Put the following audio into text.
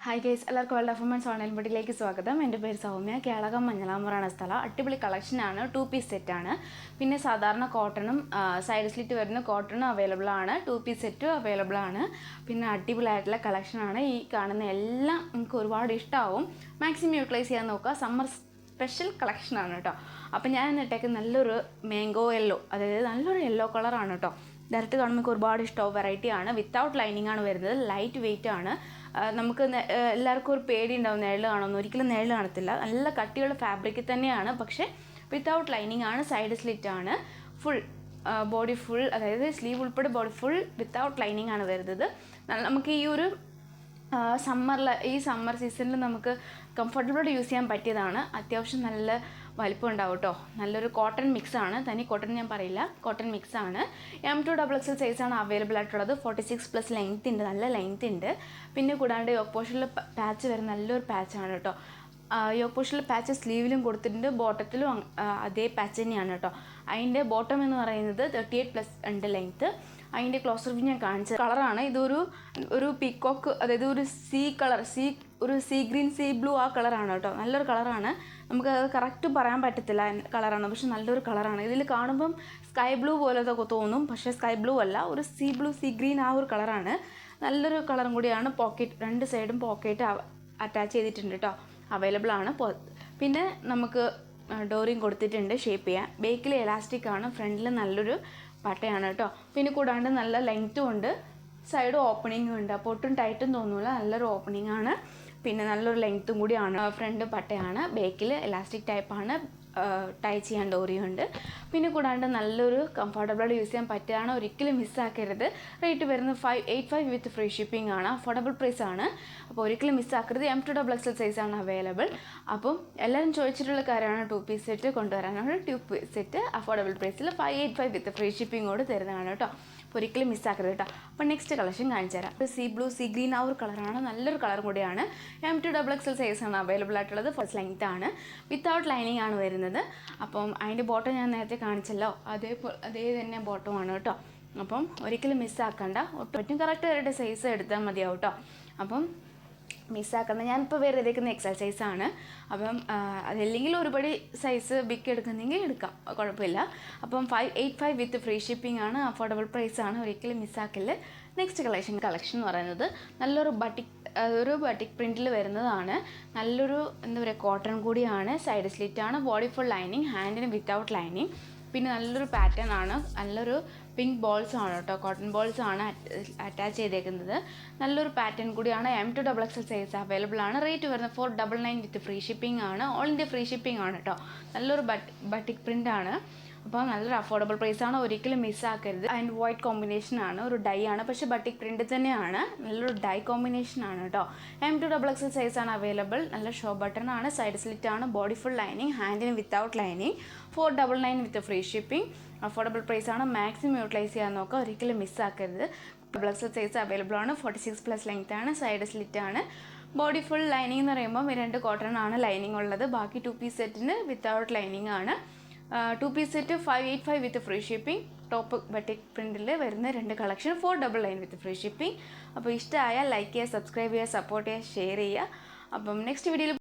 Hi guys, എല്ലാവർക്കും world of women's online ബുട്ടിക്കിലേക്ക് സ്വാഗതം. എൻ്റെ പേര് സൗമ്യ. കേളകം മഞ്ഞളാമ്പുറാണ് സ്ഥലം. അടിപൊളി കളക്ഷനാണ്. 2 പീസ് സെറ്റാണ്. പിന്നെ സാധാരണ കോട്ടണും സൈഡ് സ്ലിറ്റ് വരുന്ന കോട്ടണും അവൈലബിൾ ആണ്. 2 പീസ് സെറ്റും അവൈലബിൾ ആണ്. പിന്നെ അടിപൊളിയായിട്ടുള്ള കളക്ഷനാണ്. ഈ കാണുന്ന എല്ലാം നിങ്ങൾക്ക് ഒരുപാട് ഇഷ്ടമാവും. മാക്സിമം യൂട്ടിലൈസ് ചെയ്യാൻ നോക്കുക. സമ്മർ സ്പെഷ്യൽ കളക്ഷനാണ് കേട്ടോ. അപ്പം ഞാൻ ഇട്ടേക്ക് നല്ലൊരു മാംഗോ യെല്ലോ, അതായത് നല്ലൊരു യെല്ലോ കളറാണ് കേട്ടോ. ഡയറക്റ്റ് കാണുമ്പോൾ ഒരുപാട് ഇഷ്ടമാവും. വെറൈറ്റിയാണ്. വിത്തൗട്ട് ലൈനിങ് ആണ് വരുന്നത്. ലൈറ്റ് വെയിറ്റ് ആണ്. നമുക്ക് എല്ലാവർക്കും ഒരു പേടി ഉണ്ടാവും നിഴൽ കാണുമെന്ന്. ഒരിക്കലും നിഴൽ കാണത്തില്ല. നല്ല കട്ടിയുള്ള ഫാബ്രിക് തന്നെയാണ്, പക്ഷേ വിത്തൗട്ട് ലൈനിങ് ആണ്. സൈഡ് സ്ലിറ്റ് ആണ്. ഫുൾ ബോഡി ഫുൾ, അതായത് സ്ലീവ് ഉൾപ്പെടെ ബോഡി ഫുൾ വിത്തൗട്ട് ലൈനിങ് ആണ് വരുന്നത്. നമുക്ക് ഈ ഒരു ഈ സമ്മർ സീസണിൽ നമുക്ക് കംഫർട്ടബിളായിട്ട് യൂസ് ചെയ്യാൻ പറ്റിയതാണ്. അത്യാവശ്യം നല്ല വലിപ്പം ഉണ്ടാവും കേട്ടോ. നല്ലൊരു കോട്ടൺ മിക്സാണ്. തനി കോട്ടൺ ഞാൻ പറയില്ല, കോട്ടൺ മിക്സാണ്. M2XXL സൈസാണ് അവൈലബിൾ ആയിട്ടുള്ളത്. 46+ ലെങ്ത് ഉണ്ട്, നല്ല ലെങ്ത് ഉണ്ട്. പിന്നെ കൂടാണ്ട് യോക്ക് പോർഷനിൽ പാച്ച് വരുന്ന നല്ലൊരു പാച്ചാണ് കേട്ടോ. യോക്ക് പോർഷനിൽ പാച്ച് സ്ലീവിലും കൊടുത്തിട്ടുണ്ട്, ബോട്ടത്തിലും അതേ പാച്ച് തന്നെയാണ് കേട്ടോ. അതിൻ്റെ ബോട്ടം എന്ന് പറയുന്നത് 38+ ഉണ്ട് ലെങ്ത്ത്. അതിൻ്റെ ക്ലോസർ വ്യൂ ഞാൻ കാണിച്ച കളറാണ്. ഇതൊരു പീക്കോക്ക്, അതായത് ഒരു സീ ഗ്രീൻ സീ ബ്ലൂ ആ കളറാണ് കേട്ടോ. നല്ലൊരു കളറാണ്. നമുക്കത് കറക്റ്റ് പറയാൻ പറ്റത്തില്ല കളറാണ്, പക്ഷെ നല്ലൊരു കളറാണ്. ഇതിൽ കാണുമ്പം സ്കൈ ബ്ലൂ പോലത്തെ തോന്നും, പക്ഷേ സ്കൈ ബ്ലൂ അല്ല, ഒരു സീ ഗ്രീൻ ആ ഒരു കളറാണ്. നല്ലൊരു കളറും കൂടിയാണ്. പോക്കറ്റ്, രണ്ട് സൈഡും പോക്കറ്റ് അറ്റാച്ച് ചെയ്തിട്ടുണ്ട് കേട്ടോ. അവൈലബിൾ ആണ്. പിന്നെ നമുക്ക് ഡോറിയും കൊടുത്തിട്ടുണ്ട് ഷേപ്പ് ചെയ്യാൻ. ബേക്കിൽ എലാസ്റ്റിക് ആണ്, ഫ്രണ്ടിൽ നല്ലൊരു പട്ടയാണ് കേട്ടോ. പിന്നെ കൂടാണ്ട് നല്ല ലെങ്ത്തും ഉണ്ട്, സൈഡ് ഓപ്പണിങ്ങും ഉണ്ട്. അപ്പോൾ ഒട്ടും ടൈറ്റും തോന്നില്ല, നല്ലൊരു ഓപ്പണിംഗ് ആണ്. പിന്നെ നല്ലൊരു ലെങ്ത്തും കൂടിയാണ്. ഫ്രണ്ട് പട്ടയാണ്, ബേക്കിൽ എലാസ്റ്റിക് ടൈപ്പാണ്. ടൈ ചെയ്യാൻ ഡോറിയും ഉണ്ട്. പിന്നെ കൂടാണ്ട് നല്ലൊരു കംഫർട്ടബിളായിട്ട് യൂസ് ചെയ്യാൻ പറ്റുകയാണ്. ഒരിക്കലും മിസ്സാക്കരുത്. റേറ്റ് വരുന്നത് 585 വിത്ത് ഫ്രീ ഷിപ്പിംഗ് ആണ്. അഫോർഡബിൾ പ്രൈസ് ആണ്. അപ്പോൾ ഒരിക്കലും മിസ്സാക്കരുത്. M2XXL സൈസാണ് അവൈലബിൾ. അപ്പം എല്ലാവരും ചോദിച്ചിട്ടുള്ള കാര്യമാണ് 2 പീസ് സെറ്റ് കൊണ്ടുവരാനാണ്. 2 പീസ് സെറ്റ് അഫോർഡബിൾ പ്രൈസിൽ 585 വിത്ത് ഫ്രീ ഷിപ്പിങ്ങോട് തരുന്നതാണ് കേട്ടോ. അപ്പോൾ ഒരിക്കലും മിസ്സാക്കരുത് കേട്ടോ. അപ്പോൾ നെക്സ്റ്റ് കളക്ഷൻ കാണിച്ചു തരാം. സീ ബ്ലൂ സീ ഗ്രീൻ ആ ഒരു കളറാണ്. നല്ലൊരു കളർ കൂടിയാണ്. M2XXL സൈസാണ് അവൈലബിൾ ആയിട്ടുള്ളത്. ഫസ്റ്റ് ലെങ്ത് ആണ്. വിത്തൗട്ട് ലൈനിങ് ആണ് വരുന്നത്. അപ്പം അതിൻ്റെ ബോട്ടം ഞാൻ നേരത്തെ കാണിച്ചല്ലോ, അതേ തന്നെ ബോട്ടമാണ് കേട്ടോ. അപ്പം ഒരിക്കലും മിസ്സാക്കണ്ട. ഒട്ടും കറക്റ്റ് അവരുടെ സൈസ് എടുത്താൽ മതിയാവും കേട്ടോ. അപ്പം മിസ്സാക്കുന്നത്, ഞാനിപ്പോൾ വേറെ എടുക്കുന്ന XL സൈസാണ്. അപ്പം അതല്ലെങ്കിൽ ഒരുപടി സൈസ് ബിഗ് എടുക്കുന്നെങ്കിൽ എടുക്കാം, കുഴപ്പമില്ല. അപ്പം 585 വിത്ത് ഫ്രീ ഷിപ്പിംഗ് ആണ്. അഫോർഡബിൾ പ്രൈസ് ആണ്. ഒരിക്കലും മിസ്സാക്കില്ല. നെക്സ്റ്റ് കളക്ഷൻ എന്ന് പറയുന്നത് നല്ലൊരു ബട്ടിക് പ്രിൻറ്റിൽ വരുന്നതാണ്. നല്ലൊരു എന്താ പറയുക, കോട്ടൺ കൂടിയാണ്. സൈഡ് സ്ലിറ്റ് ആണ്. ബോഡി ഫുൾ ലൈനിങ്, ഹാൻഡിന് വിത്തൗട്ട് ലൈനിങ്. പിന്നെ നല്ലൊരു പാറ്റേൺ ആണ്. നല്ലൊരു പിങ്ക് ബോൾസ് ആണ് കേട്ടോ. കോട്ടൺ ബോൾസ് ആണ് അറ്റാച്ച് ചെയ്തേക്കുന്നത്. നല്ലൊരു പാറ്റേൺ കൂടിയാണ്. M2XXL സൈസ് അവൈലബിൾ ആണ്. റേറ്റ് വരുന്നത് 499 വിത്ത് ഫ്രീ ഷിപ്പിംഗ് ആണ്. ഓൾ ഇന്ത്യ ഫ്രീ ഷിപ്പിംഗ് ആണ് കേട്ടോ. നല്ലൊരു ബട്ടിക് പ്രിൻ്റ് ആണ്. അപ്പോൾ നല്ലൊരു അഫോർഡബിൾ പ്രൈസ് ആണ്. ഒരിക്കലും മിസ്സാക്കരുത്. ആൻഡ് വൈറ്റ് കോമ്പിനേഷൻ ആണ്. ഒരു ഡൈ ആണ്, പക്ഷേ ബട്ടിക് പ്രിൻ്റ് തന്നെയാണ്. നല്ലൊരു ഡൈ കോമ്പിനേഷൻ ആണ് കേട്ടോ. M2XXL സൈസാണ് അവൈലബിൾ. നല്ല ഷോ ബട്ടൺ ആണ്. സൈഡ് സ്ലിറ്റ് ആണ്. ബോഡി ഫുൾ ലൈനിങ്, ഹാൻഡിന് without lining. 499 with free shipping. Affordable price ആണ്. മാക്സിമം യൂട്ടിലൈസ് ചെയ്യാൻ നോക്കുക. ഒരിക്കലും മിസ്സാക്കരുത്. XXL സൈസ് അവൈലബിൾ ആണ്. 46+ ലെങ്ത് ആണ്. സൈഡ് സ്ലിറ്റ് ആണ്. ബോഡി ഫുൾ ലൈനിങ് എന്ന് പറയുമ്പോൾ 2 കോട്ടൺ ആണ് ലൈനിങ് ഉള്ളത്. ബാക്കി 2 പീസ് സെറ്റിന് വിത്തൗട്ട് ലൈനിങ് ആണ്. 2 piece set 585 with free shipping. Top batik പ്രിൻറ്റിൽ വരുന്ന 2 കളക്ഷൻ 499 വിത്ത് ഫ്രീ ഷിപ്പിംഗ്. അപ്പോൾ ഇഷ്ടമായാൽ ലൈക്ക് ചെയ്യുക, സബ്സ്ക്രൈബ് ചെയ്യുക, സപ്പോർട്ട് ചെയ്യുക, ഷെയർ ചെയ്യുക. അപ്പം നെക്സ്റ്റ് വീഡിയോയിൽ